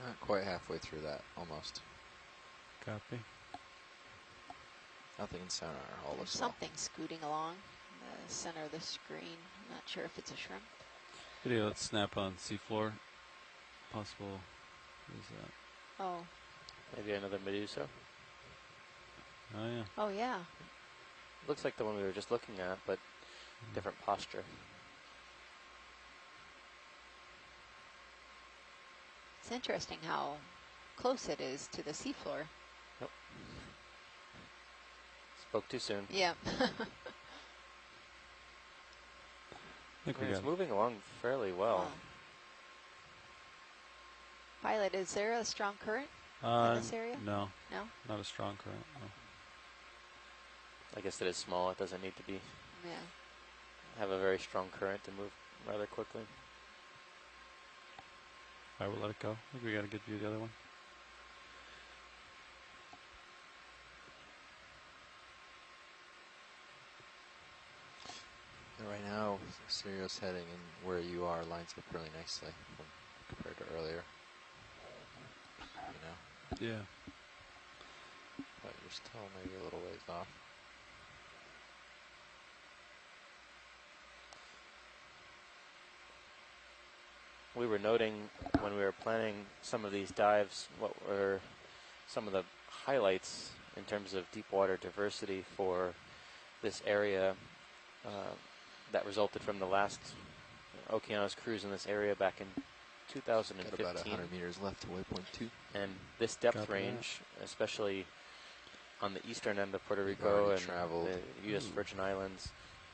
Not quite halfway through that, almost. Copy. Nothing in sonar. All There's looks well. something scooting along the center of the screen. I'm not sure if it's a shrimp. Video, let's snap on seafloor. Possible, what is that? Oh. Maybe another Medusa. Oh yeah. Oh, yeah. Looks like the one we were just looking at, but different posture. It's interesting how close it is to the seafloor. Yep. Spoke too soon. Yeah. I think we It's got moving along fairly well. Oh. Pilot, is there a strong current in this area? No. No? Not a strong current. No. I guess it is small. It doesn't need to be Yeah. have a very strong current to move rather quickly. All right, we'll let it go. I think we got a good view of the other one. And right now, Sirius heading and where you are lines up really nicely compared to earlier. You know, Yeah. but you're still maybe a little ways off. We were noting when we were planning some of these dives, what were some of the highlights in terms of deep water diversity for this area that resulted from the last Okeanos cruise in this area back in 2015. Got about 100 meters left to waypoint 2. And this depth Copy range, especially on the eastern end of Puerto We've Rico already and traveled. the U.S. Virgin Islands,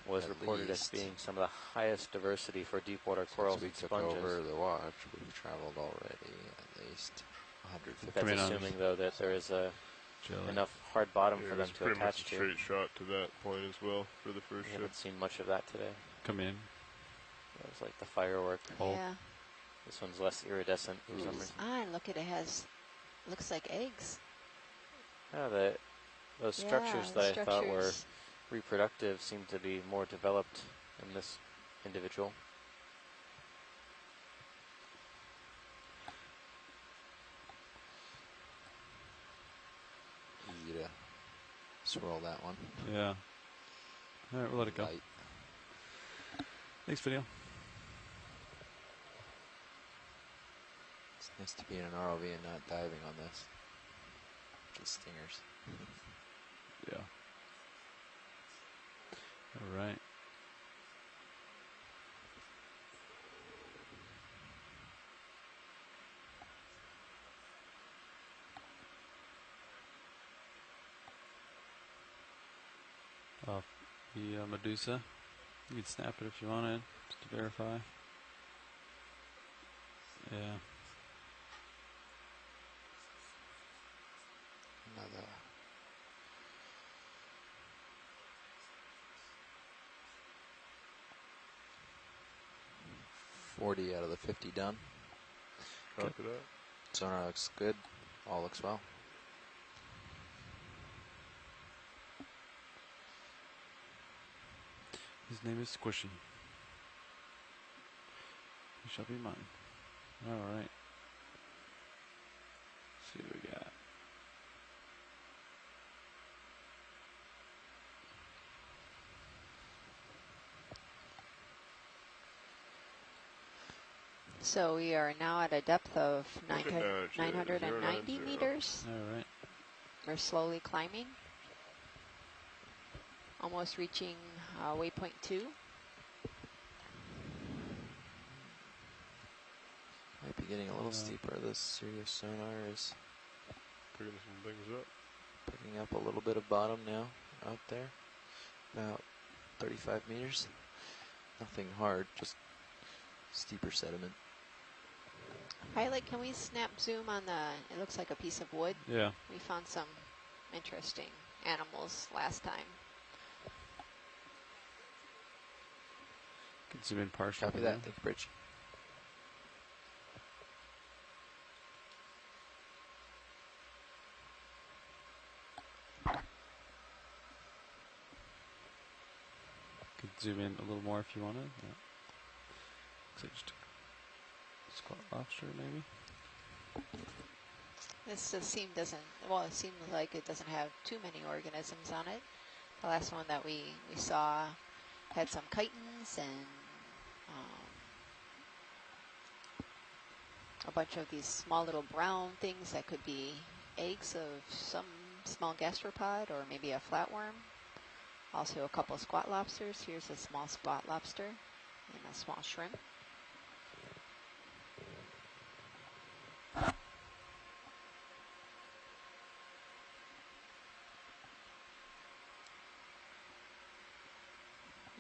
was At reported as least. being some of the highest diversity for deep water corals Since we and took sponges. over the watch, we've traveled already at least 150. That's Coming on. assuming, though, that there is Jelly. enough hard bottom Yeah, for it them was to pretty much attach a to. straight shot to that point as well for the first We ship. haven't seen much of that today. Come in. It was like the firework. Oh. Yeah. This one's less iridescent for some reason. Ah, look at it, has, looks like eggs. Yeah, those Yeah, structures the that I thought were structures. reproductive seem to be more developed in this individual. Easy to swirl that one. Yeah. All right, we'll let it go. Light. Thanks, video. It's nice to be in an ROV and not diving on this. Just stingers. Yeah. All right. Off the Medusa. You can snap it if you wanted, just to verify. Yeah. Another. $40 out of the 50 done. Copy that. Sonar looks good. All looks well. His name is Squishy. He shall be mine. All right. Let's see what we got. So we are now at a depth of Look at that, 990 090. meters. All right. We're slowly climbing. Almost reaching waypoint 2. Might be getting a little steeper. This Sirius sonar is Picking some things up. picking up a little bit of bottom now out there. About 35 meters. Nothing hard, just steeper sediment. Pilot, can we snap zoom on the, it looks like a piece of wood. Yeah. We found some interesting animals last time. Can zoom in partially. Copy that. Thank you, Bridge. Could zoom in a little more if you wanted. Yeah. Looks like just a squat lobster, maybe. This doesn't, well, it seems like it doesn't have too many organisms on it. The last one that we saw had some chitons and a bunch of these small little brown things that could be eggs of some small gastropod or maybe a flatworm. Also a couple squat lobsters. Here's a small squat lobster and a small shrimp.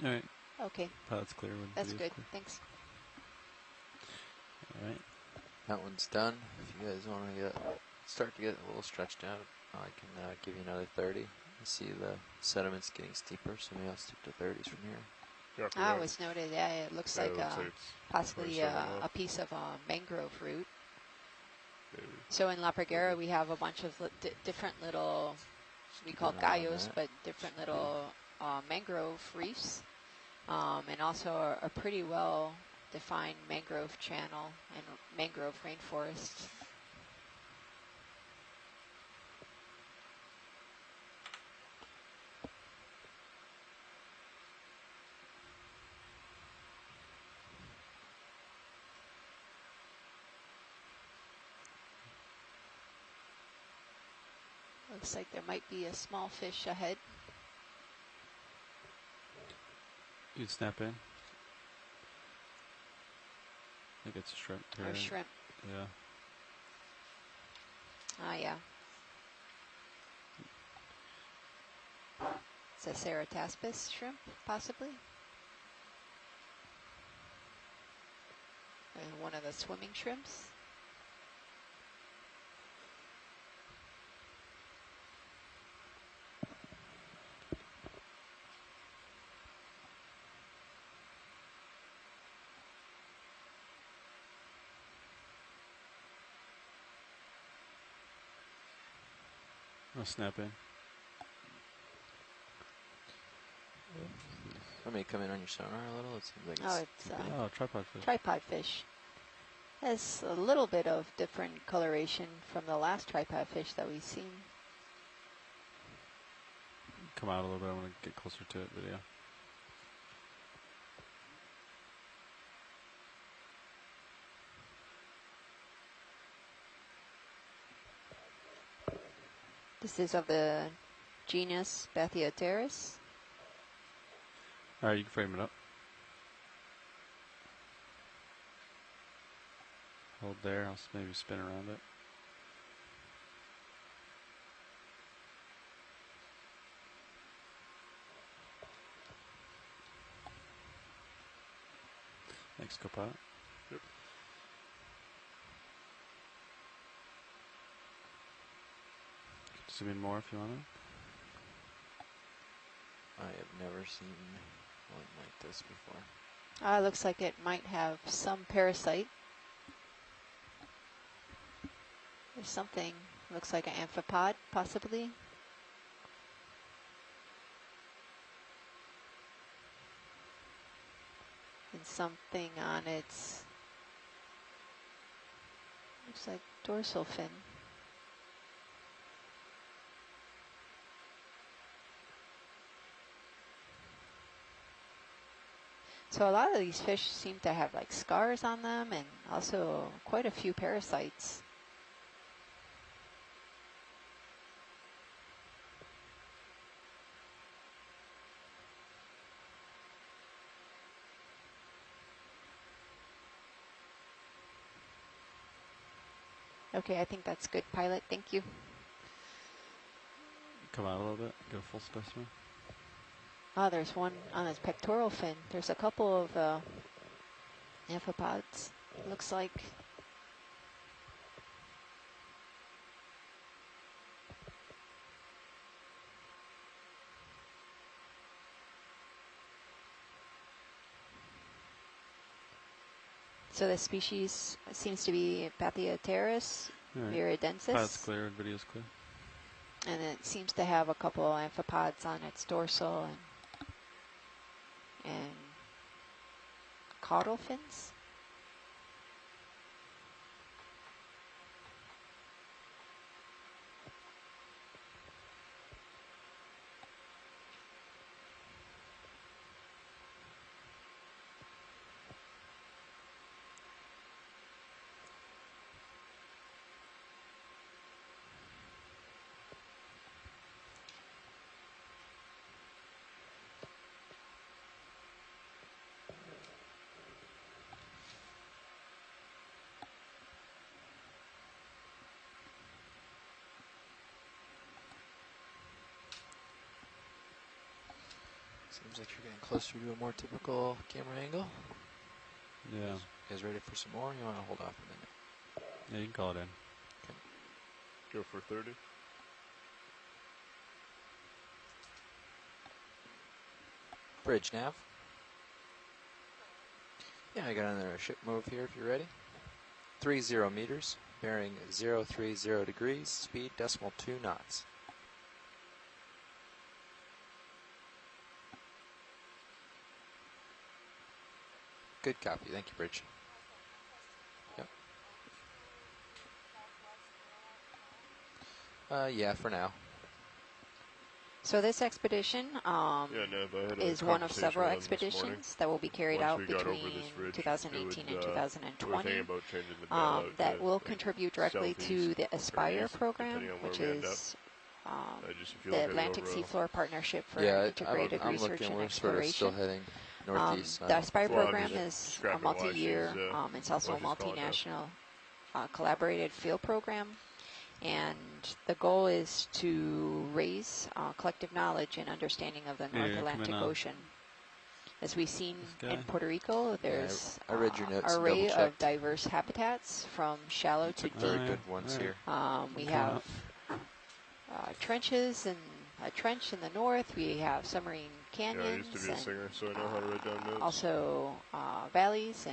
All right. Okay, That's clear. that's good. Thanks. All right. That one's done. If you guys want to start to get a little stretched out, I can give you another 30. I see the sediment's getting steeper, so maybe I'll stick to 30s from here. After I that, always noted, yeah, it looks yeah, like it looks like it's possibly 27 a off. piece of mangrove root. maybe. So in La Parguera, we have a bunch of different little, we call Keep an eye on gallos, that. but different little mangrove reefs, and also a pretty well defined mangrove channel and mangrove rainforest. Looks like there might be a small fish ahead. You'd snap in. I think it's a shrimp. Or here. shrimp. Yeah. Ah, yeah. It's a cerataspis shrimp, possibly. And one of the swimming shrimps. I'll snap in. Let me come in on your sonar a little. It seems like Oh, it's it's Oh, tripod fish. tripod fish. Has a little bit of different coloration from the last tripod fish that we've seen. Come out a little bit. I want to get closer to it, but yeah. This is of the genus Bathyopteris. All right, you can frame it up. Hold there. I'll maybe spin around it. Next, go pot. Yep. Zoom in more if you want to. I have never seen one like this before. Looks like it might have some parasite. There's something, looks like an amphipod, possibly. And something on its, looks like dorsal fin. So a lot of these fish seem to have like scars on them and also quite a few parasites. Okay, I think that's good, pilot. Thank you. Come out a little bit. Get a full specimen. Oh, there's one on his pectoral fin. There's a couple of amphipods, looks like. So the species seems to be Bathyopteris All right. viridensis. Pilot's clear. Video's clear. And it seems to have a couple of amphipods on its dorsal and caudal fins. Seems like you're getting closer to a more typical camera angle. Yeah. You guys ready for some more? You want to hold off a minute? Yeah, you can call it in. Go for 30. Bridge nav. Yeah, I got another ship move here if you're ready. 30 meters, bearing 030 degrees, speed decimal 2 knots. Good copy. Thank you, Bridge. Yep. Yeah, for now. So this expedition Yeah, Nev, I had a is one of conversation several with them this morning. expeditions that will be carried Once out we got over between this ridge, 2018 it would, and we were 2020 thinking about changing the bell out that to, will like, contribute directly to southeast the or Aspire east, program, depending on where which we end up. is Just if you the look at the Atlantic overall- Seafloor Partnership for Yeah, Integrated I'm Research looking. and We're sort of still Exploration. heading northeast. The Aspire Well, I'm program just is a scrapping why multi-year, she's, it's also a why she's calling now. multinational collaborated field program, and the goal is to raise collective knowledge and understanding of the North Here, Atlantic coming up. Ocean. As we've seen This in guy? Puerto Rico, there's I read your notes and array of double-checked. diverse habitats from shallow to Took very deep. good ones Alright. here. We Come have up. trenches and a trench in the north. We have submarine Yeah, I canyons. used to be a and, singer, so I know how to write down notes. also valleys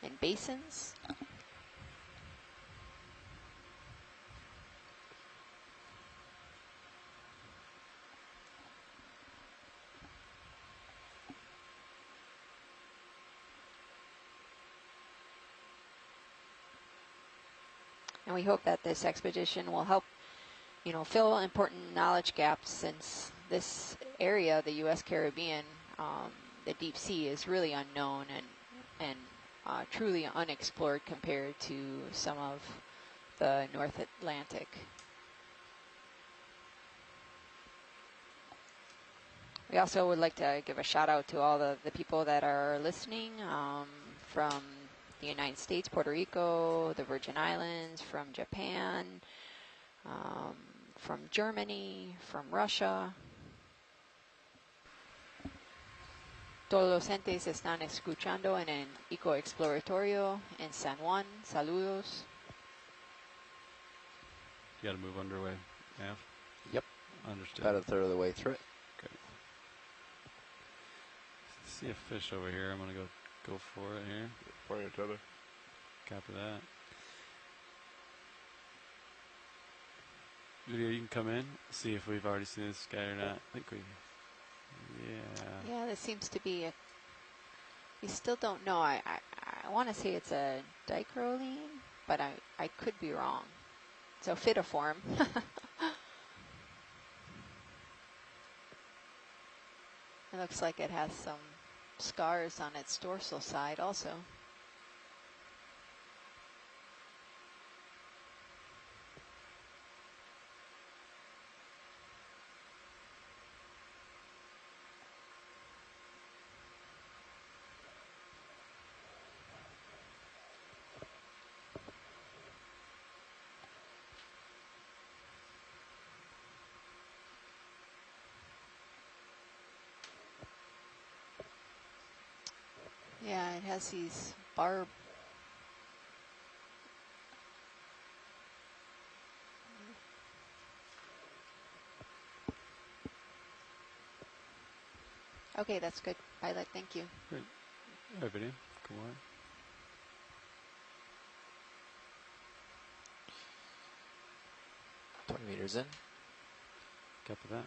and basins. And we hope that this expedition will help, fill important knowledge gaps, since this area, the U.S. Caribbean, the deep sea, is really unknown and truly unexplored compared to some of the North Atlantic. We also would like to give a shout out to all the people that are listening from the United States, Puerto Rico, the Virgin Islands, from Japan, from Germany, from Russia. Todos los entes están escuchando en el ecoexploratorio en San Juan. Saludos. You got to move underway. Nav? Yep. Understood. About a third of the way through it. Okay. See a fish over here. I'm gonna go for it here. Plenty of tether. Copy that. Video, you can come in. See if we've already seen this guy or not. I think we. Yeah. Yeah, this seems to be we still don't know. I want to say it's a dichroline, but I could be wrong. So fitiform. It looks like it has some scars on its dorsal side also. Yeah, it has these barb. Okay, that's good, Pilot. Thank you. Great. All right, video. Come on. Meters in. Copy that.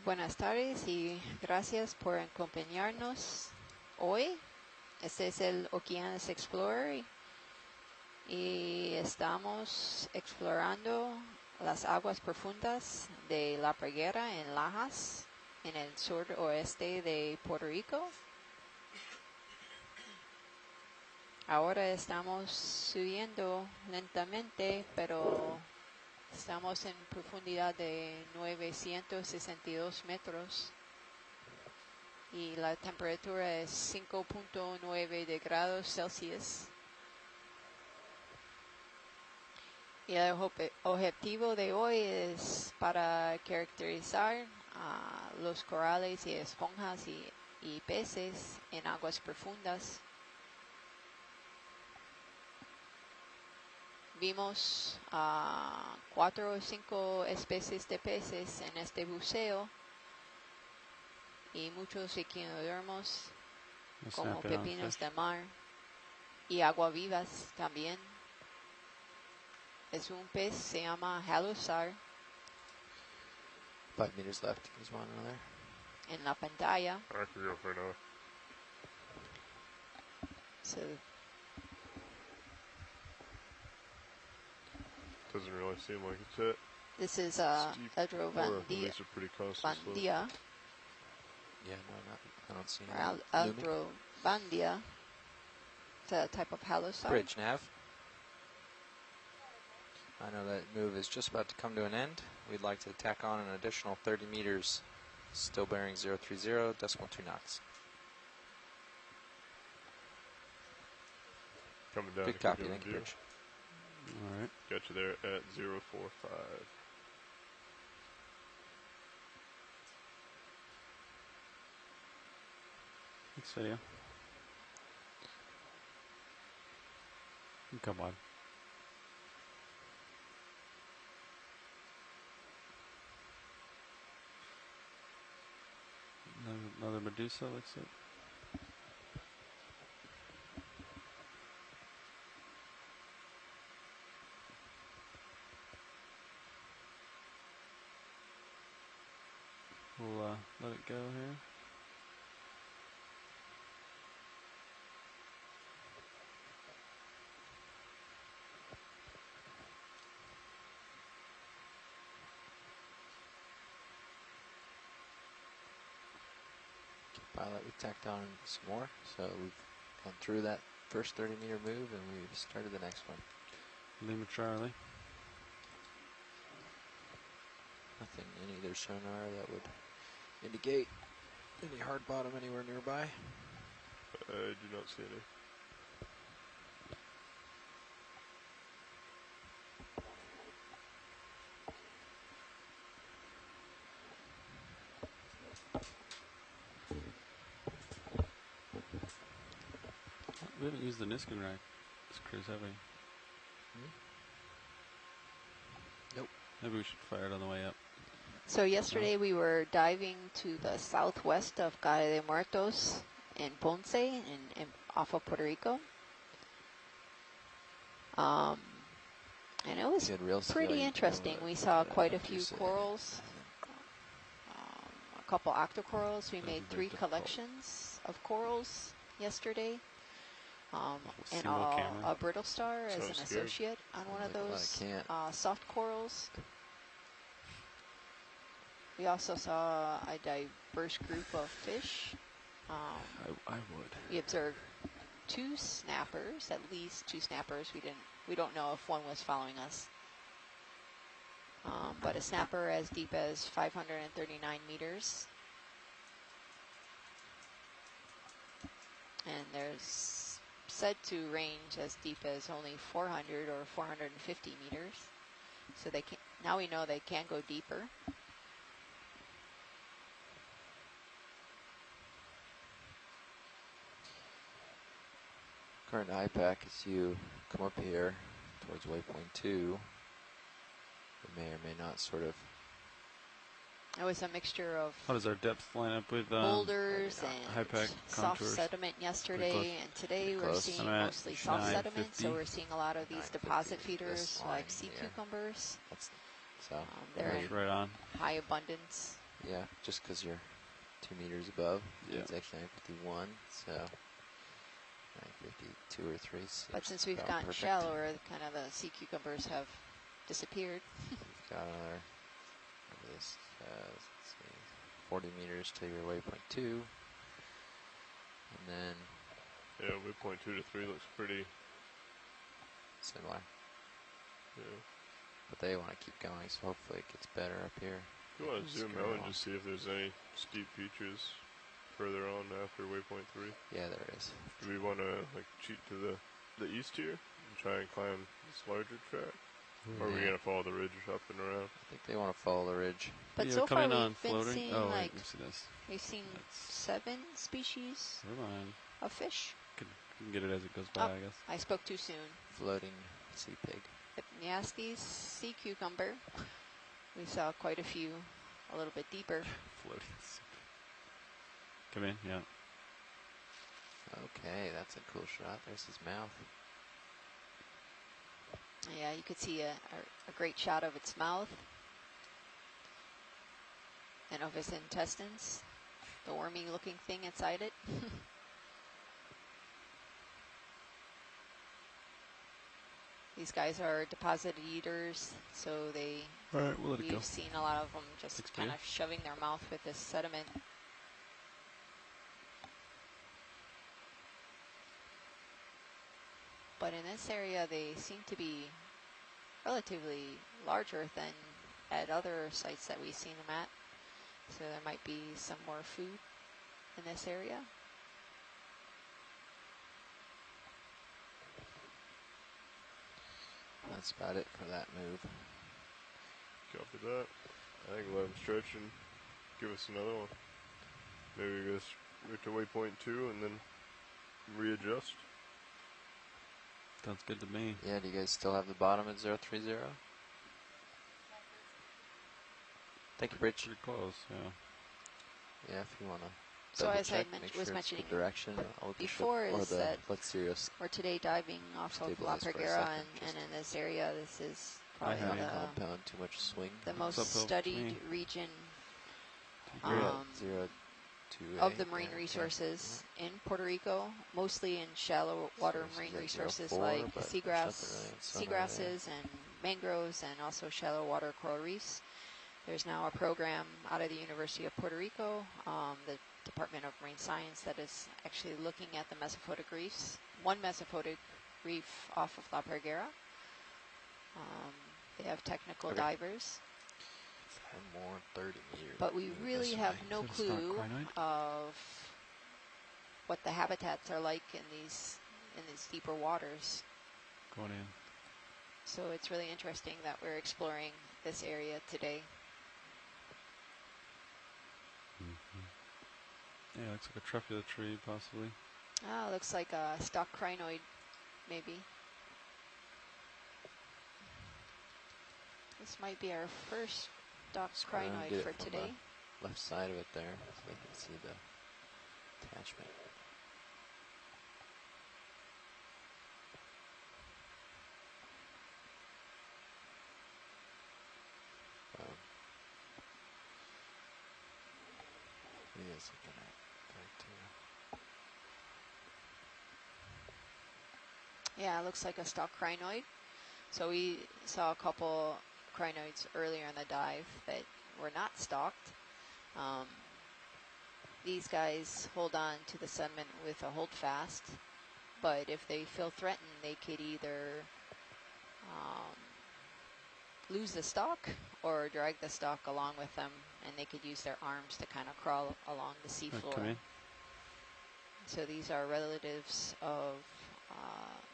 Buenas tardes y gracias por acompañarnos hoy. Este es el Okeanos Explorer y estamos explorando las aguas profundas de la Parguera en Lajas, en el suroeste de Puerto Rico. Ahora estamos subiendo lentamente, pero estamos en profundidad de 962 metros y la temperatura es 5.9 de grados Celsius. Y el objetivo de hoy es para caracterizar los corales y esponjas y peces en aguas profundas. Vimos 4 o 5 especies de peces en este buceo y muchos equinodermos como pepinos de mar y aguavivas también. Es un pez, se llama halosar. 5 meters left. He's one another. En la pantalla. I could go for another. So Doesn't really seem like it's it. this is Steep, Edro or at least a pretty constant slope. Bandia. Yeah, no, I don't see Or any. Edro Bandia. It's a type of halosar. Bridge nav. I know that move is just about to come to an end. We'd like to tack on an additional 30 meters, still bearing 030, decimal 2 knots. Coming down. Good copy, thank you, Bridge. All right. Got you there at 045. Thanks, video. Come on. Another Medusa, looks like. We'll let it go here. Pilot, we tacked on some more, so we've gone through that first 30 meter move and we've started the next one. Lima Charlie. Nothing in either sonar that would indicate any hard bottom anywhere nearby. I do not see any. We haven't used the Niskin rack this cruise, have we? Nope. Maybe we should fire it on the way up. So yesterday we were diving to the southwest of Calle de Muertos in Ponce, in off of Puerto Rico. And it was pretty interesting. We saw quite a few corals, a couple octocorals. We made 3 collections of corals yesterday. And a brittle star as an associate on one of those soft corals. We also saw a diverse group of fish. I would. We observed 2 snappers, at least 2 snappers. We don't know if one was following us. But a snapper as deep as 539 meters. And there's said to range as deep as only 400 or 450 meters. So they can, now we know they can go deeper. Current IPAC, as you come up here towards waypoint 2, it may or may not sort of. It was a mixture of How does our depth line up with boulders and IPAC soft contours? sediment yesterday, and today we're seeing mostly soft sediment, so we're seeing a lot of these deposit feeders like sea cucumbers. So they're in right on. high abundance. Yeah, just because you're 2 meters above, Yeah. it's actually 951, so 952 or 3. But since we've about gotten perfect. shallower, kind of the sea cucumbers have disappeared. You've got another, this, let's see, 40 meters to your waypoint 2, and then Yeah, waypoint 2 to 3 looks pretty similar. Yeah. But they want to keep going, so hopefully it gets better up here. You want to zoom out and just see if there's any steep features further on after waypoint 3? Yeah, there is. Do we want to like cheat to the east here and try and climb this larger track? Or are we Yeah. going to follow the ridge up and around? I think they want to follow the ridge. But Yeah, so far coming on we've been floating. seeing Oh, like wait, let me see this. we've seen That's- 7 species Never mind. of fish. You can get it as it goes by, Oh. I guess. I spoke too soon. Floating sea pig. Hypniastes sea cucumber. We saw quite a few a little bit deeper. Floating soup. Come in, yeah. Okay, that's a cool shot. There's his mouth. Yeah, you could see a great shot of its mouth and of its intestines, the wormy looking thing inside it. These guys are deposit eaters, so All right, we'll let it go. we've seen a lot of them just Thanks, kind Maria. of shoving their mouth with this sediment. But in this area, they seem to be relatively larger than at other sites that we've seen them at. So there might be some more food in this area. That's about it for that move. Copy that. I think let him stretch and give us another one. Maybe we go to waypoint 2 and then readjust. Sounds good to me. Yeah, do you guys still have the bottom at 030? Thank you, Bridge. Pretty close, yeah. Yeah, if you want to. So as I make was sure mentioning it's the direction. I'll look at before or is the that Flex Serious. we're today diving off of La Stabilize for a Parguera, second, and just in this area, this is probably have the, compound, too much swing. the most uphill to studied me. region You're at um, 028 of the marine there, resources in Puerto Rico, mostly in shallow water So marine this is at resources 04, like but there's nothing really in summer seagrasses and mangroves, and also shallow water coral reefs. There's now a program out of the University of Puerto Rico, the Department of Marine Science, that is actually looking at the mesophotic reefs. One mesophotic reef off of La Parguera. They have technical divers, And more 30 meters. but we move really this have way. no Is that a stock clue crinoid? of what the habitats are like in these deeper waters. Going in. So it's really interesting that we're exploring this area today. Yeah, looks like a truffula tree, possibly. Ah, looks like a stock crinoid, maybe. This might be our first stock Scroll down and crinoid get it for from today. the left side of it there, so they can see the attachment. He is looking at there too. Yeah, it looks like a stock crinoid. So we saw a couple crinoids earlier in the dive that were not stalked. These guys hold on to the sediment with a hold fast, but if they feel threatened, they could either lose the stalk or drag the stalk along with them, and they could use their arms to kind of crawl along the seafloor. Come in. So these are relatives of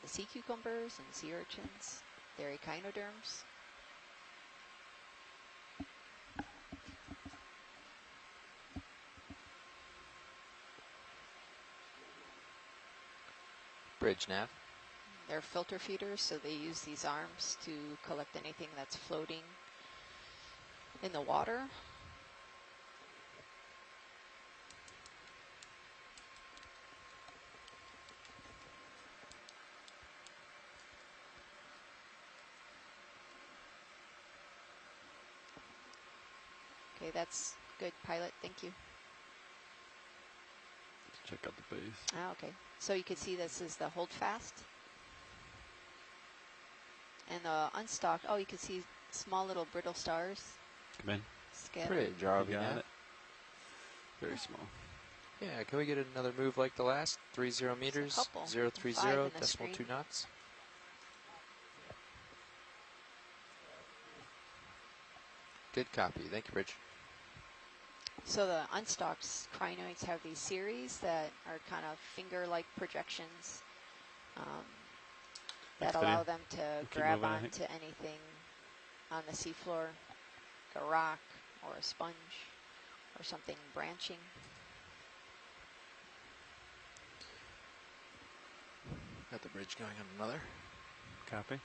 the sea cucumbers and sea urchins. They're echinoderms. Bridge nav. They're filter feeders, so they use these arms to collect anything that's floating in the water. Okay, that's good, pilot. Thank you. Let's check out the base. Ah, okay. So you can see this is the hold fast. And the unstocked, oh, you can see small little brittle stars Come in. scattered. Pretty jarvy You got nav. it. Very small. Yeah, can we get another move like the last? 30 meters, couple. 030, 5 in the decimal screen. 2 knots. Good copy. Thank you, Bridge. So the unstocked crinoids have these series that are kind of finger-like projections that Thanks, allow Lydia. them to We'll keep grab moving, I think. onto anything on the seafloor, like a rock or a sponge or something branching. Got the bridge going on another. Copy.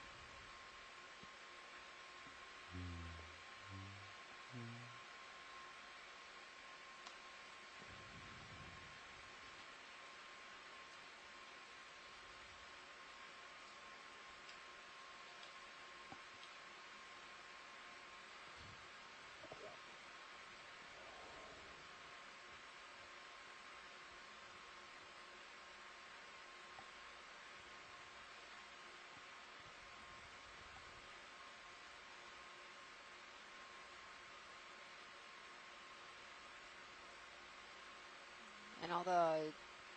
And all the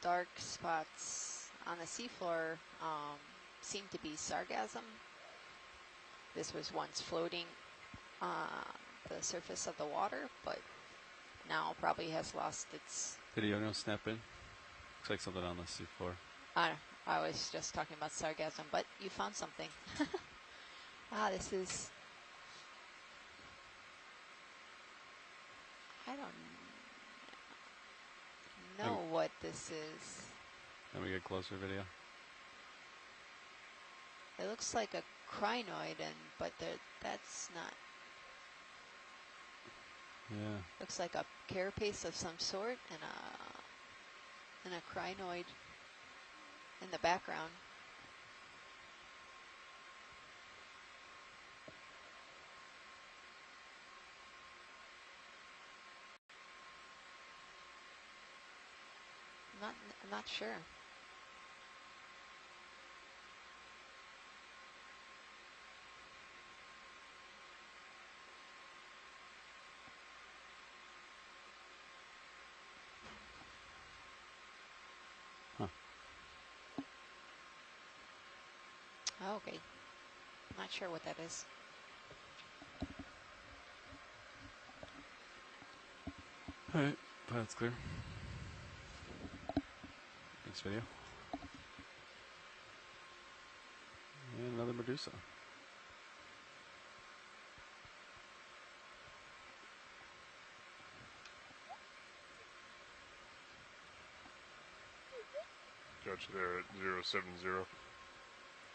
dark spots on the seafloor seem to be sargassum. This was once floating on the surface of the water, but now probably has lost its... Video, no snap in. Looks like something on the seafloor. I was just talking about sargassum, but you found something. This is... I don't know what this is. Let me get closer video. It looks like a crinoid, but that's not. Yeah. Looks like a carapace of some sort, and a crinoid in the background. I'm not sure. Huh. Okay. Not sure what that is. All right, that's clear. Next video. And another Medusa. Got you there at 070.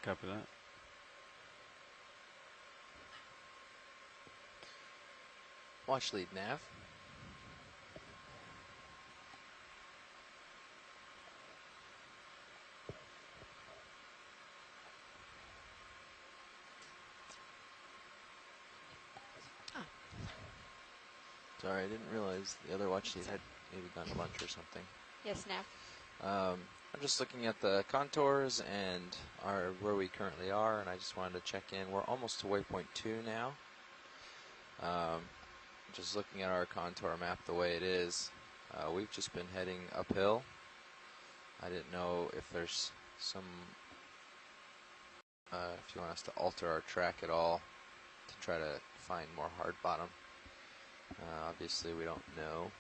Copy that. Watch lead nav. Sorry, I didn't realize the other watch lead had maybe gone to lunch or something. Yes, nav. I'm just looking at the contours and where we currently are, and I just wanted to check in. We're almost to waypoint 2 now. Just looking at our contour map the way it is, we've just been heading uphill. I didn't know if there's some, if you want us to alter our track at all to try to find more hard bottom. Obviously we don't know.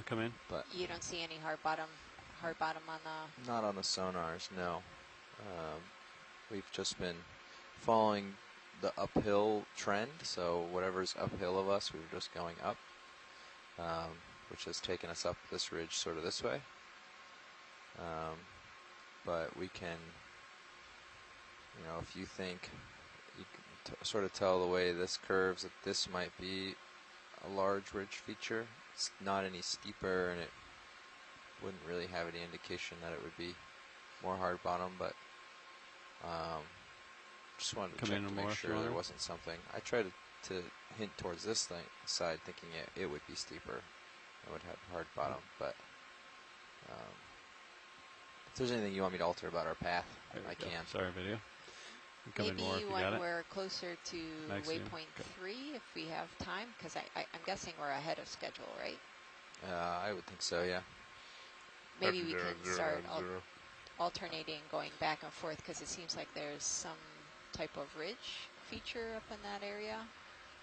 Come in. But You don't see any hard bottom on the... Not on the sonars, no. We've just been following the uphill trend, so whatever's uphill of us, we were just going up, which has taken us up this ridge sort of this way. But we can, if you think, you can sort of tell the way this curves that this might be a large ridge feature. It's not any steeper, and it wouldn't really have any indication that it would be more hard bottom, but just wanted to check to make sure there wasn't something. I tried to hint towards this side, thinking it would be steeper. It would have hard bottom, but if there's anything you want me to alter about our path, I can. Sorry, video. Come Maybe in more if you when got it. we're closer to Maximum. waypoint 3, if we have time, because I'm guessing we're ahead of schedule, right? I would think so, yeah. Maybe we can start alternating, going back and forth, because it seems like there's some type of ridge feature up in that area.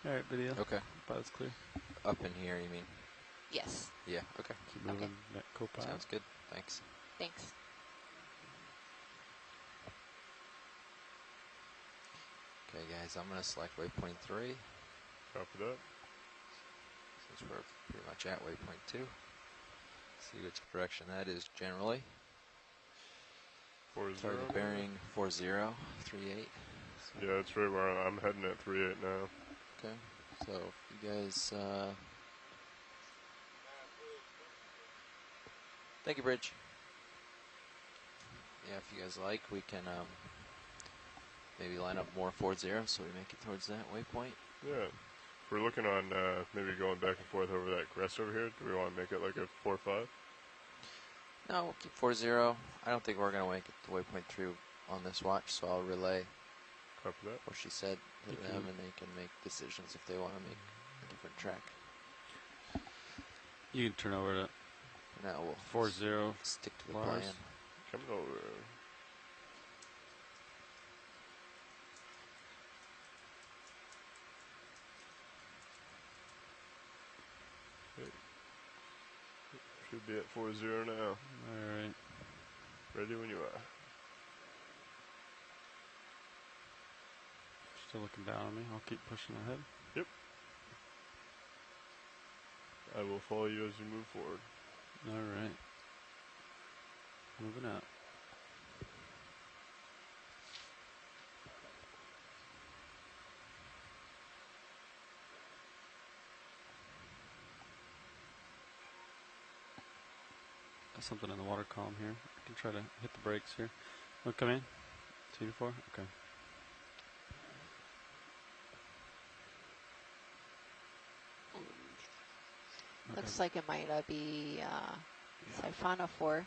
All right, video. Okay. That's clear. Up in here, you mean? Yes. Yeah, okay. Keep moving. Okay. Co-pilot. Sounds good. Thanks. Thanks. Okay, guys, I'm going to select waypoint 3 Copy that. since we're pretty much at waypoint 2. See which direction that is generally. 40. Target bearing 4038. So, Yeah, that's right where I'm heading at 38 now. okay, so if you guys, thank you, Bridge. Yeah, if you guys like, we can maybe line up more 40 so we make it towards that waypoint. Yeah. We're looking on maybe going back and forth over that crest over here. Do we want to make it like a 4-5? No, we'll keep 40. I don't think we're going to make it to waypoint 3 on this watch, so I'll relay Copy that. what she said to them, and they can make decisions if they want to make a different track. You can turn over to For now, we'll 40 stick to the Lars. plan. Coming over. Okay. Should be at 40 now. Alright. Ready when you are. Still looking down on me. I'll keep pushing ahead. Yep. I will follow you as you move forward. Alright. Moving up. Got something in the water column here. I can try to hit the brakes here. Oh, come in. 2 to 4? Okay. Looks like it might be siphonophore.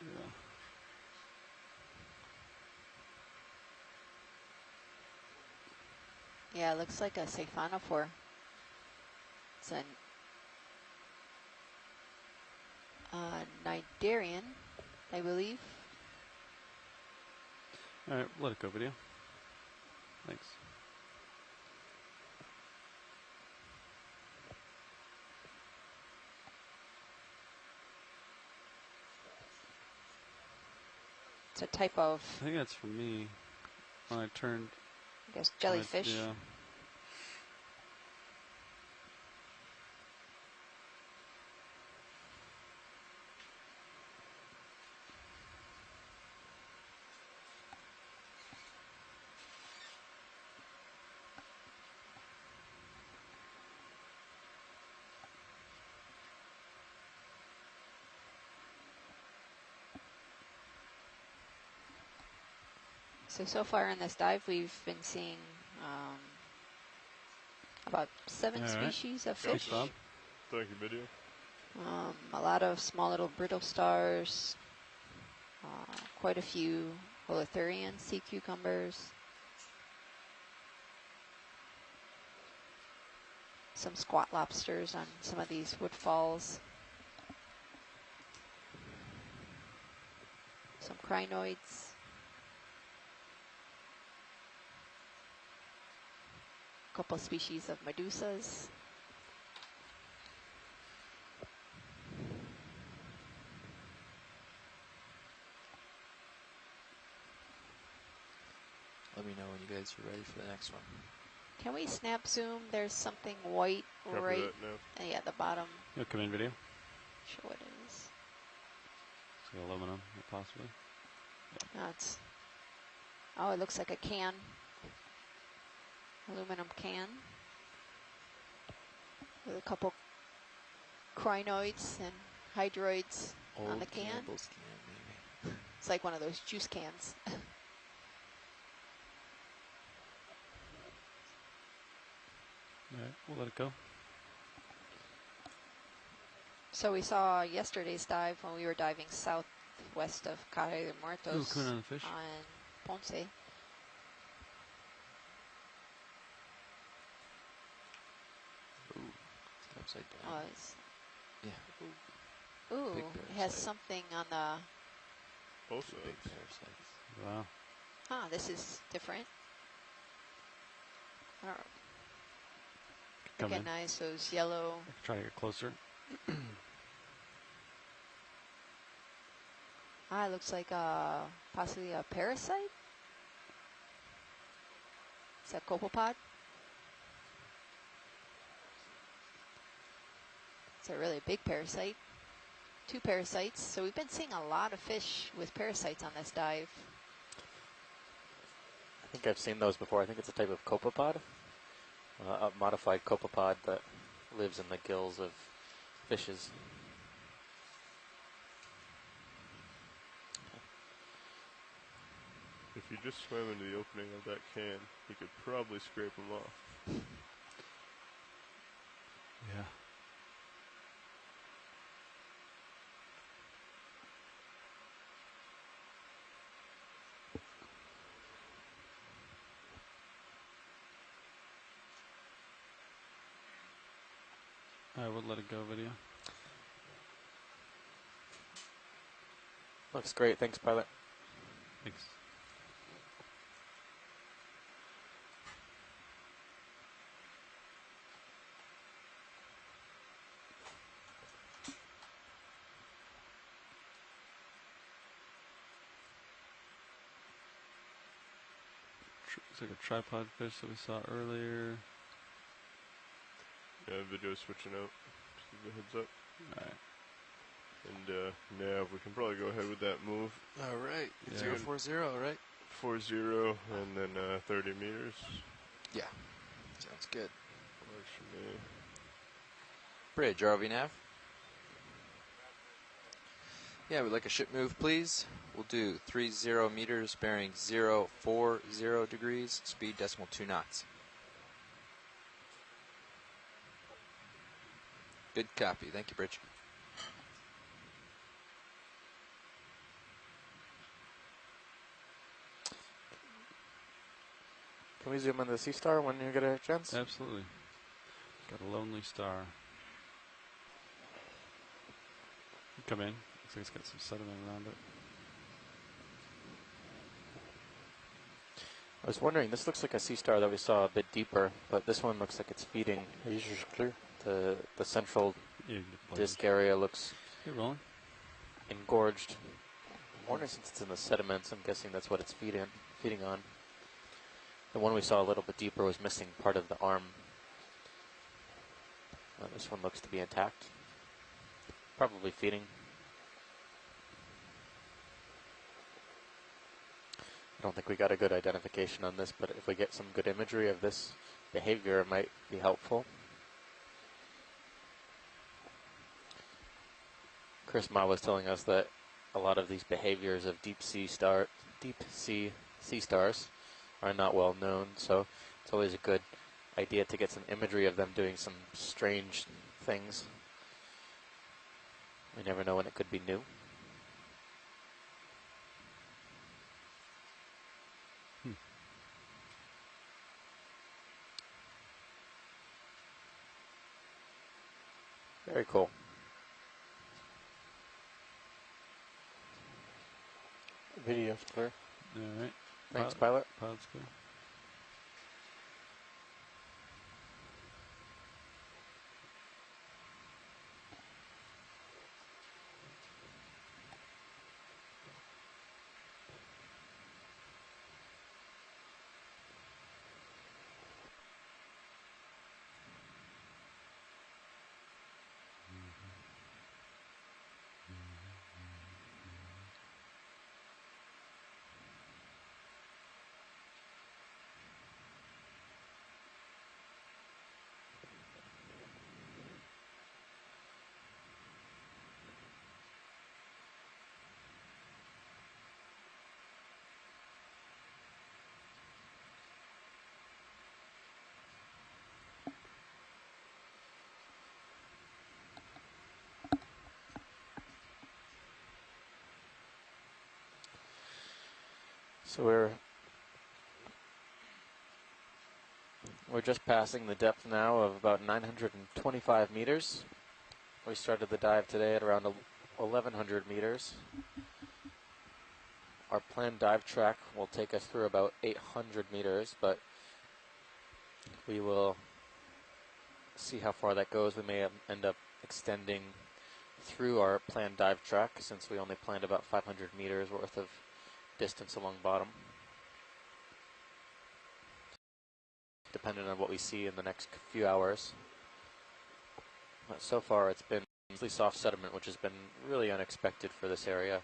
Yeah. Yeah, it looks like a siphonophore. It's a Nigerian, I believe. Alright, let it go, video. Thanks. It's a type of, I think that's for me. When I turned. I guess, jellyfish. Yeah. So far in this dive, we've been seeing about 7 Alright. species of Thanks, fish. Bob. Thank you, video. A lot of small little brittle stars, quite a few holothurian sea cucumbers, some squat lobsters on some of these woodfalls, some crinoids, a couple species of medusas. Let me know when you guys are ready for the next one. Can we snap zoom? There's something white Copy right that now. at the bottom. You'll come in, video. Sure what it is. It's like aluminum, possibly. No, oh, it looks like a can. Aluminum can. With a couple crinoids and hydroids on the can. Campbell's can, maybe. It's like one of those juice cans. Alright, we'll let it go. So we saw yesterday's dive when we were diving southwest of Cayo de Muertos coming on the fish. on Ponce. Ooh, it's upside down. Oh, it's, Yeah, ooh, Big it has parasite. something on the, Both it's a big sides. parasite. Wow. this is different. I don't Come in. recognize those yellow. I can try to get closer. It looks like possibly a parasite. Is that copepod? It's a really big parasite. 2 parasites. So we've been seeing a lot of fish with parasites on this dive. I think I've seen those before. I think it's a type of copepod, a modified copepod that lives in the gills of fishes. If you just swam into the opening of that can, you could probably scrape them off. Yeah. I would let it go video. Looks great. Thanks, pilot. Thanks. Looks like a tripod fish that we saw earlier. Yeah, video switching out. Just give a heads up. Alright. And now we can probably go ahead with that move. All right. Yeah. 040, right? 40 and then 30 meters. Yeah. Sounds good. Works for me. Bridge, ROV nav. Yeah, we'd like a ship move, please. We'll do 30 meters, bearing 040 degrees, speed decimal 2 knots. Good copy. Thank you, Bridge. Can we zoom in the Sea Star when you get a chance? Absolutely. Got a lonely star. Come in. Looks like it's got some sediment around it. I was wondering, this looks like a Sea Star that we saw a bit deeper, but this one looks like it's feeding. Are you clear? The central disc area looks You're rolling. engorged. I'm wondering, since it's in the sediments, I'm guessing that's what it's feeding on. The one we saw a little bit deeper was missing part of the arm. This one looks to be intact. Probably feeding. I don't think we got a good identification on this, but if we get some good imagery of this behavior, it might be helpful. Chris Ma was telling us that a lot of these behaviors of deep sea sea stars are not well known, so it's always a good idea to get some imagery of them doing some strange things. We never know when it could be new. Very cool. Video's clear. Alright. Thanks, pilot. Pilot's good. So we're just passing the depth now of about 925 meters. We started the dive today at around 1,100 meters. Our planned dive track will take us through about 800 meters, but we will see how far that goes. We may end up extending through our planned dive track, since we only planned about 500 meters worth of distance along bottom. depending on what we see in the next few hours. But so far it's been mostly soft sediment, which has been really unexpected for this area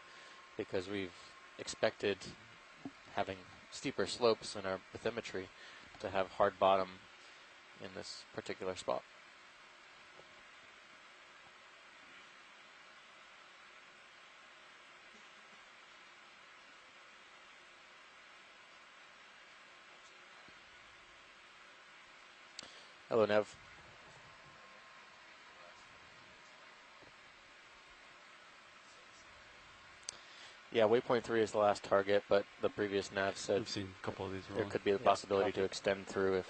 because we've expected, having steeper slopes in our bathymetry, to have hard bottom in this particular spot. Hello, Nev. Yeah, waypoint 3 is the last target, but the previous nav said We've seen a couple of these there rolling. could be the possibility to extend through if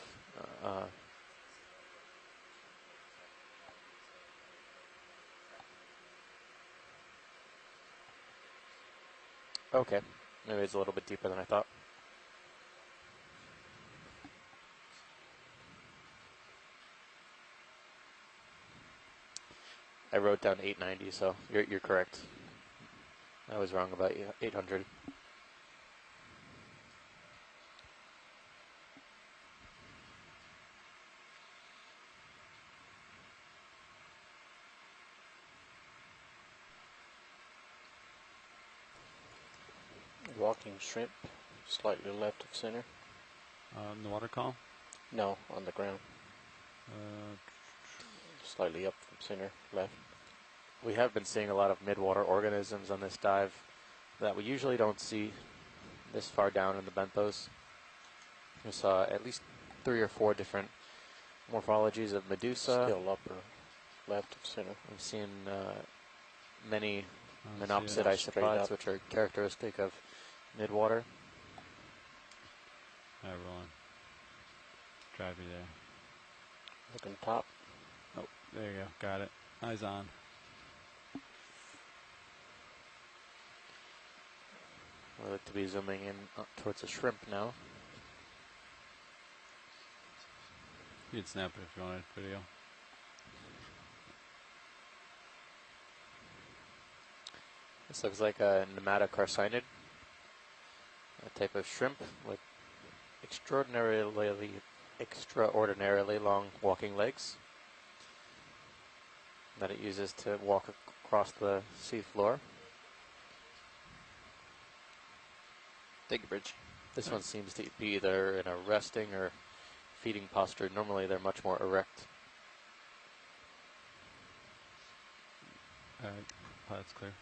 okay, maybe it's a little bit deeper than I thought. I wrote down 890, so you're correct. I was wrong about 800. Walking shrimp, slightly left of center. In the water column? No, on the ground. Slightly up from center, left. We have been seeing a lot of midwater organisms on this dive that we usually don't see this far down in the benthos. We saw at least 3 or 4 different morphologies of medusa. Still upper left of center. We've seen many I monopsid see it. isopods, which are characteristic of midwater. All right, rolling. Drive you there. Looking top. Oh, there you go. Got it. Eyes on. We look to be zooming in up towards a shrimp now. You can snap it if you wanted video. This looks like a nematocarcinid, a type of shrimp with extraordinarily long walking legs that it uses to walk across the seafloor. Thank you, Bridge. This one seems to be either in a resting or feeding posture. Normally they're much more erect. All right, pilot's clear.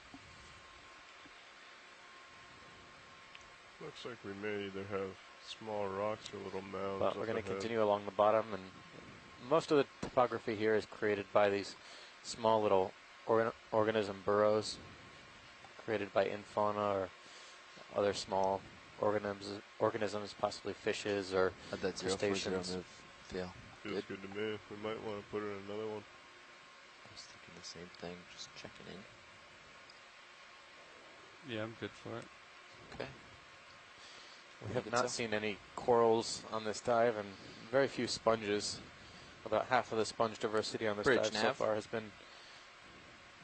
Looks like we may either have small rocks or little mounds. But we're up going to ahead. continue along the bottom, and most of the topography here is created by these small little organism burrows created by infauna or other small organisms, possibly fishes or Had that 040 crustaceans. move feel. Feels good to me. We might want to put in another one. I was thinking the same thing, just checking in. Yeah, I'm good for it. Okay. We have Good not stuff. seen any corals on this dive and very few sponges. About half of the sponge diversity on this Bridge dive so nav. far has been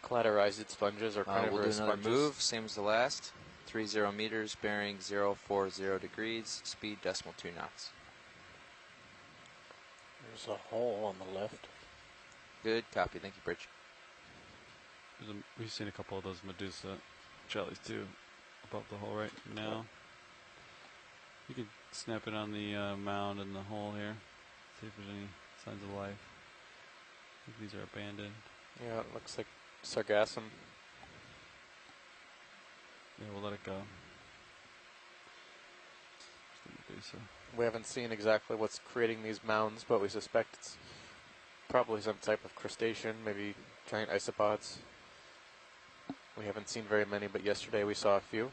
collateralized sponges or We'll do carnivorous another sponges. move, same as the last. 30 meters, bearing 040 degrees, speed decimal 2 knots. There's a hole on the left. Good copy. Thank you, Bridge. We've seen a couple of those Medusa jellies too, above the hole right now. You can snap it on the mound in the hole here. See if there's any signs of life. I think these are abandoned. Yeah, it looks like sargassum. Yeah, we'll let it go. Just the Medusa. We haven't seen exactly what's creating these mounds, but we suspect it's probably some type of crustacean, maybe giant isopods. We haven't seen very many, but yesterday we saw a few.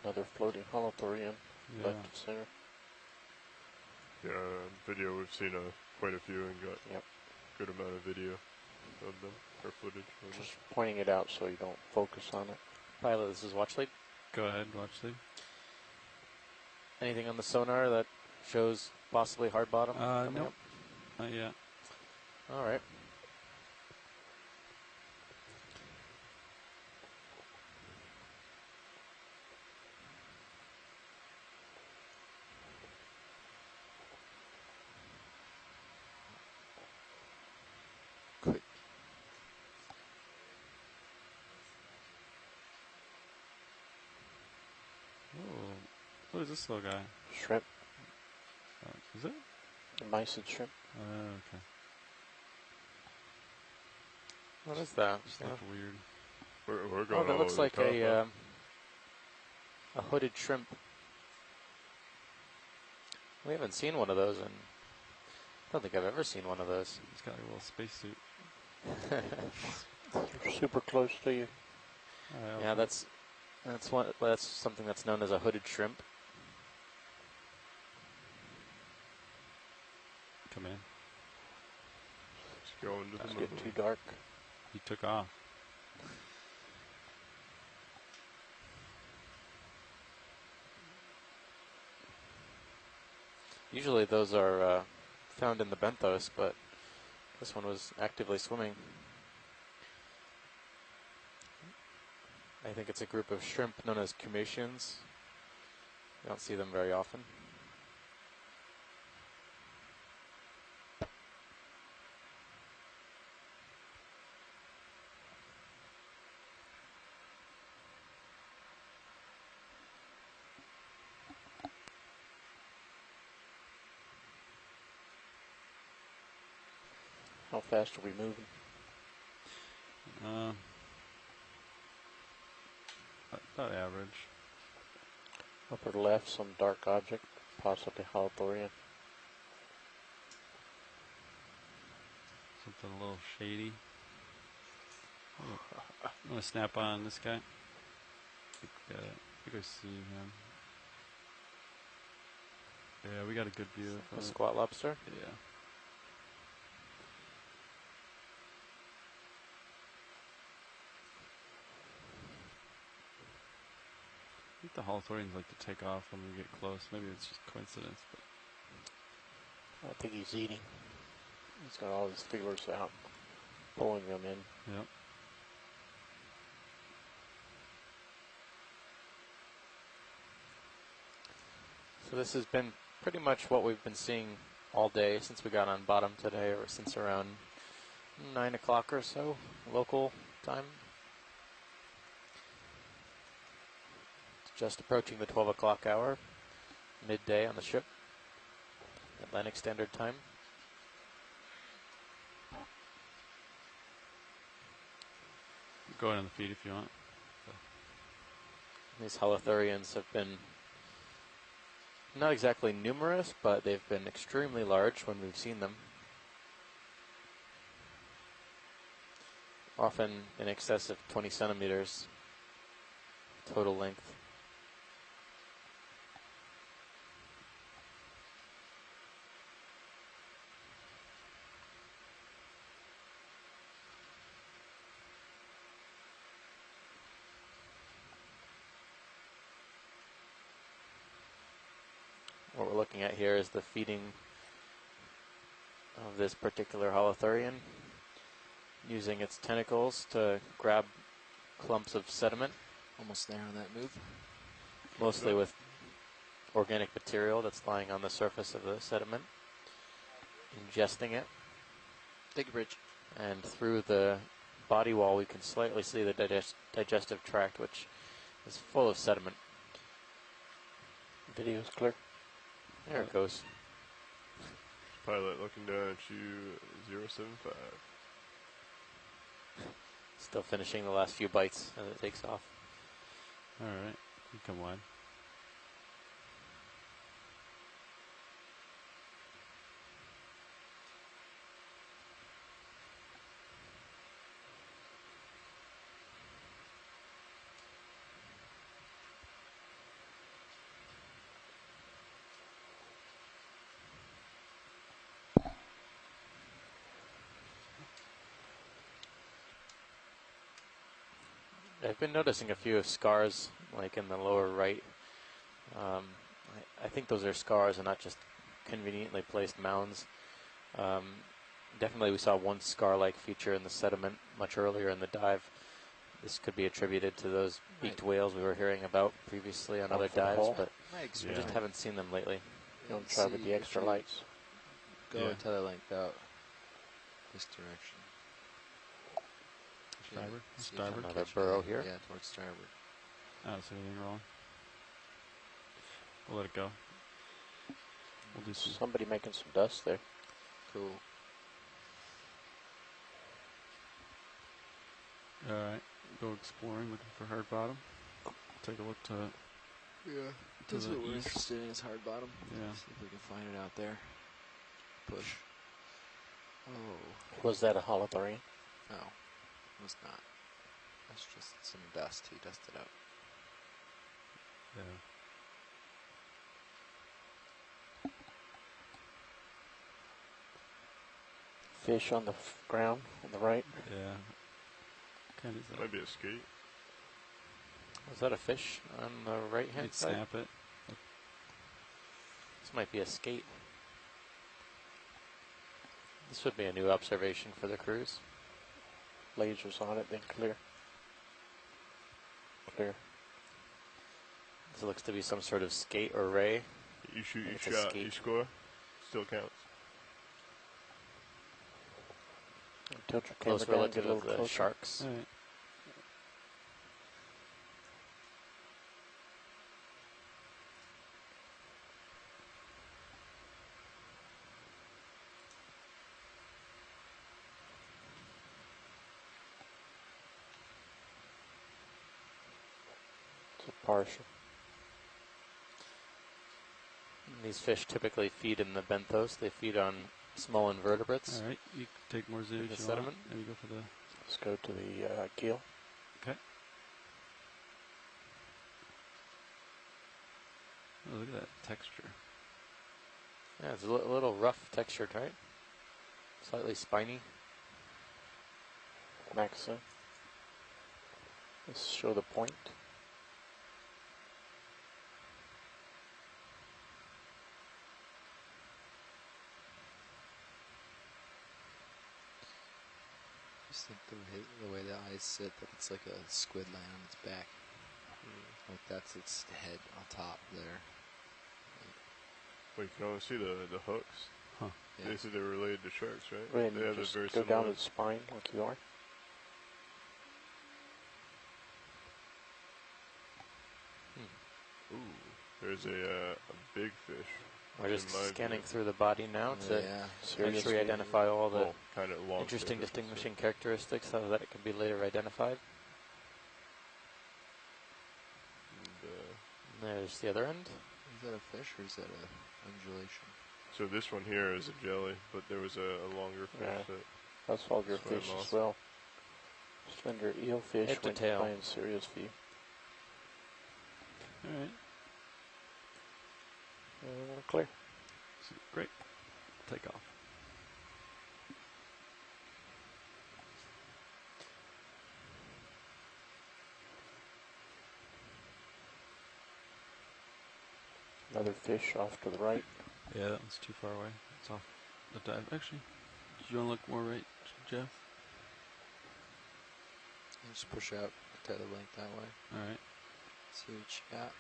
Another floating holothurian, Yeah. left of center. Yeah, video, we've seen quite a few and got Yep. good amount of video of them, or footage of them. Just pointing it out so you don't focus on it. Pilot, this is watch lead. Go ahead, watch lead. Anything on the sonar that shows possibly hard bottom? coming Nope. up? Not yet. All right. Quick. Oh, what is this little guy? Shrimp, Is it? mysid shrimp. Okay. What is that? Just Yeah. look weird. We're Oh, going that all looks over like the top, huh? a hooded shrimp. We haven't seen one of those, and I don't think I've ever seen one of those. He's got like a little spacesuit. They're super close to you. Yeah, that's something that's known as a hooded shrimp. Come in. It's going to the It's moon. getting too dark. He took off. Usually those are found in the benthos, but this one was actively swimming. I think it's a group of shrimp known as Comatians. You don't see them very often. How fast are we moving? About average. Upper left, some dark object, possibly holothurian. Something a little shady. Oh, I'm gonna snap on this guy. I think I see him. Yeah, we got a good view A of it. squat lobster. Yeah. I think the holothurians like to take off when we get close. Maybe it's just coincidence, but I think he's eating. He's got all his feelers out, pulling them in. yep. So this has been pretty much what we've been seeing all day since we got on bottom today, or since around 9 o'clock or so local time. It's just approaching the 12 o'clock hour, midday on the ship, Atlantic Standard Time. Go in on the feed if you want. These holothurians have been not exactly numerous, but they've been extremely large when we've seen them. Often in excess of 20 centimeters total length. What we're looking at here is the feeding of this particular holothurian, using its tentacles to grab clumps of sediment, Almost there on that move. mostly with organic material that's lying on the surface of the sediment, ingesting it, Take a bridge. and through the body wall we can slightly see the digestive tract, which is full of sediment. Video's clear. There it goes. Pilot looking down at you, 075. Still finishing the last few bites as it takes off. Alright, you come wide. I've been noticing a few scars, like in the lower right. I think those are scars and not just conveniently placed mounds. Definitely we saw one scar-like feature in the sediment much earlier in the dive. This could be attributed to those beaked whales we were hearing about previously on other dives, but we just haven't seen them lately. Don't try with the extra lights. Go a tether length out this direction. Starboard? See if Starboard? I'm Another catching burrow anything. here. Yeah, towards starboard. I don't see anything wrong. We'll let it go. We'll do some. Somebody making some dust there. Cool. Alright, go exploring, looking for hard bottom. Take a look to Yeah. To That's the what we're east. interested in is hard bottom. Yeah. See if we can find it out there. Push. Oh. Was that a holothuria? No. It was not. That's just some dust. He dusted out. Yeah. Fish on the ground on the right. Yeah. Kind of. Might be a skate. Was that a fish on the right-hand You'd side? snap it. This might be a skate. This would be a new observation for the cruise. Lasers on it, then clear. Clear. This looks to be some sort of skate or ray. You shoot, you It's a shot, skate. you score. Still counts. Tilt your camera Close down, relative get a of little the closer. sharks. Alright. It's a partial. These fish typically feed in the benthos. They feed on small invertebrates. Alright, you can take more zoom The if you sediment? want. Maybe go for the. Let's go to the keel. Okay. Oh, look at that texture. Yeah, it's a little rough textured, right? Slightly spiny. Max in. Let's show the point. Just think the way the eyes sit, that it's like a squid laying on its back. Like that's its head on top there. Well, you can only see the hooks. Huh. Yeah. They said they're related to sharks, right? Go ahead They and have just a very go similar. down to the spine like you are. Ooh, there's a big fish. We're just In my scanning view. through the body now to Yeah. make sure we Seriously. identify all the Well, kind of long. interesting fish, I should say. distinguishing characteristics so that it can be later identified. And, There's the other end. Is that a fish or is that a undulation? so this one here is a jelly, but there was a longer fish Yeah. that That's all your Swim fish off. as well. Slender eelfish Head to when tail. playing serious view. Alright. Clear. So, great. Take off. Another fish off to the right. Yeah, that one's too far away. It's off the dive. Actually, do you want to look more right, Jeff? Just push out the tether length that way. Alright. See what you got.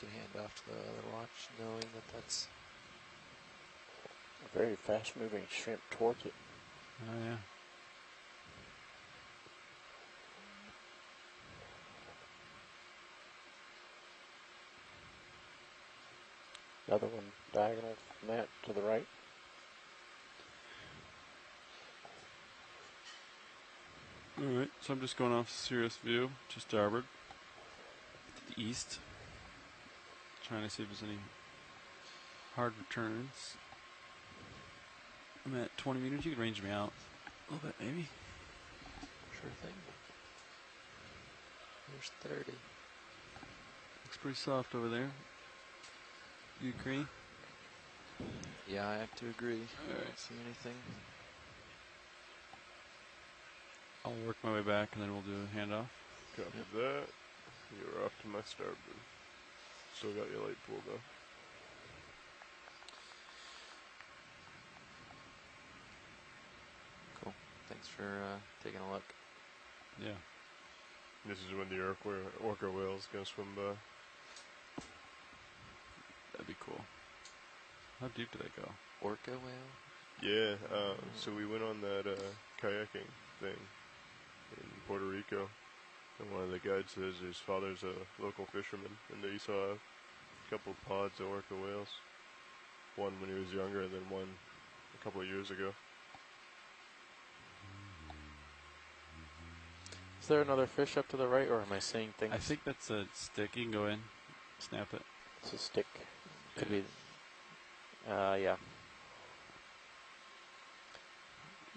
You can hand off to the other watch, knowing that that's A very fast moving shrimp towards it. Oh, yeah. Another one diagonal from that to the right. Alright, so I'm just going off serious view to starboard. To the east. Trying to see if there's any hard returns. I'm at 20 meters. You can range me out a little bit, maybe. sure thing. There's 30. Looks pretty soft over there. You agree? Yeah, I have to agree. I Alright. don't see anything. I'll work my way back and then we'll do a handoff. Copy that. You're off to my starboard. Still got your light pool though. Cool. Thanks for taking a look. Yeah. This is when the orca whale's gonna swim by. That'd be cool. How deep do they go? Orca whale? Yeah, so we went on that kayaking thing in Puerto Rico, and one of the guides says his father's a local fisherman, and that he saw a couple pods of orca whales. One when he was younger, and then one a couple of years ago. Is there another fish up to the right, or am I seeing things? I think that's a stick. You can go in, snap it. It's a stick. Could be. Yeah.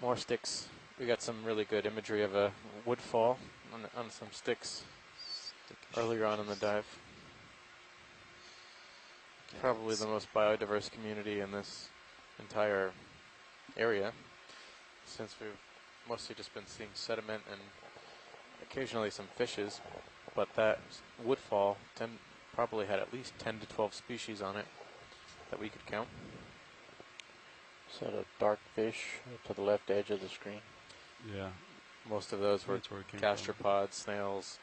More sticks. We got some really good imagery of a woodfall on some sticks earlier on in the dive. Okay, Probably let's the most biodiverse community in this entire area, since we've mostly just been seeing sediment and occasionally some fishes, but that woodfall probably had at least 10 to 12 species on it that we could count. Is that a dark fish to the left edge of the screen? Yeah. Most of those were That's where it came from. gastropods, snails,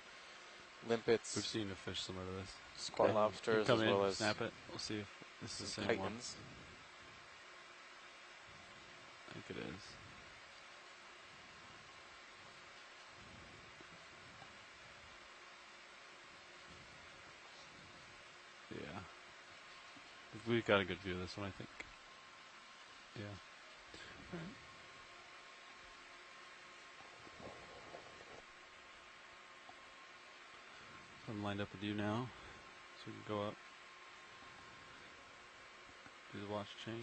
limpets, We've seen a fish similar to this. squat You lobsters, come as in, well as snap it. We'll see if this is the same one. chitons. I think it is. Yeah. We got a good view of this one, I think. Yeah. Alright. I'm lined up with you now, so we can go up. Do the watch change.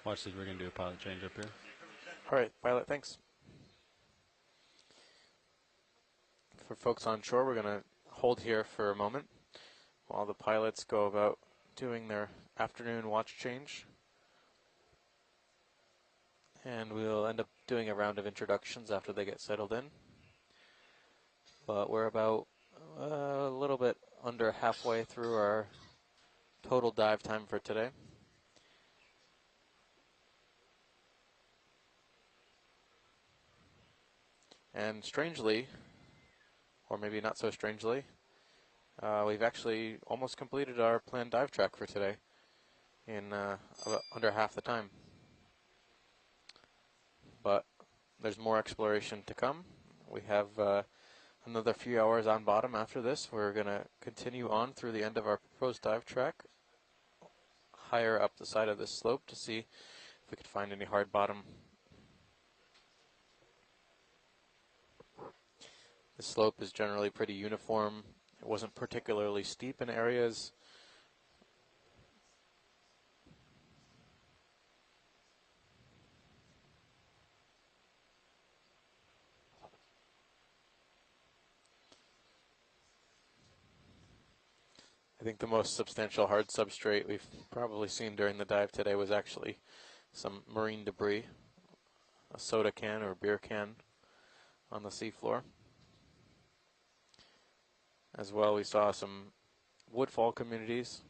Watch this, we're going to do a pilot change up here. All right, pilot, thanks. For folks on shore, we're going to hold here for a moment while the pilots go about doing their afternoon watch change. And we'll end up doing a round of introductions after they get settled in. But we're about a little bit under halfway through our total dive time for today. And strangely, or maybe not so strangely, we've actually almost completed our planned dive track for today in about under half the time. But there's more exploration to come. We have another few hours on bottom after this. We're going to continue on through the end of our proposed dive track, higher up the side of this slope to see if we could find any hard bottom. The slope is generally pretty uniform. It wasn't particularly steep in areas. I think the most substantial hard substrate we've probably seen during the dive today was actually some marine debris, a soda can or beer can on the seafloor. As well, we saw some woodfall communities